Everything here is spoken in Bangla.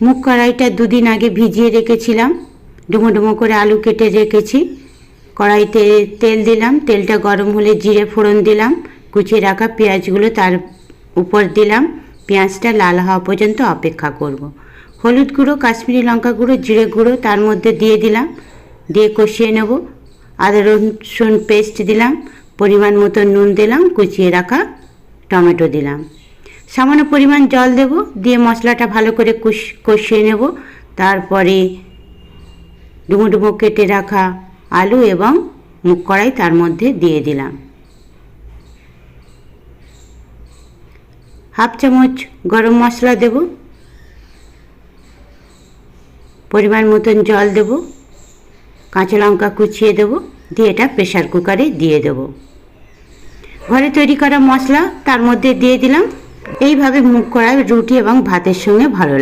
মুগ কড়াইটা দুদিন আগে ভিজিয়ে রেখেছিলাম। ডুমো ডুমো করে আলু কেটে রেখেছি। কড়াইতে তেল দিলাম, তেলটা গরম হলে জিরে ফোড়ন দিলাম, কুচিয়ে রাখা পেঁয়াজগুলো তার উপর দিলাম। পেঁয়াজটা লাল হওয়া পর্যন্ত অপেক্ষা করব। হলুদ গুঁড়ো, কাশ্মীরি লঙ্কা গুঁড়ো, জিরে গুঁড়ো তার মধ্যে দিয়ে দিলাম, দিয়ে কষিয়ে নেব। আদা রসুন পেস্ট দিলাম, পরিমাণ মতো নুন দিলাম, কুচিয়ে রাখা টমেটো দিলাম, সামান্য পরিমাণ জল দেব, দিয়ে মশলাটা ভালো করে কষিয়ে নেব। তারপরে ডুমো ডুমো কেটে রাখা আলু এবং মুগ কড়াই তার মধ্যে দিয়ে দিলাম। হাফ চামচ গরম মশলা দেব, পরিমাণ মতন জল দেব, কাঁচা লঙ্কা কুচিয়ে দেব, দিয়ে এটা প্রেসার কুকারে দিয়ে দেব। ঘরে তৈরি করা মশলা তার মধ্যে দিয়ে দিলাম। এইভাবে মুগ কড়াই রুটি এবং ভাতের সঙ্গে ভালো লাগে।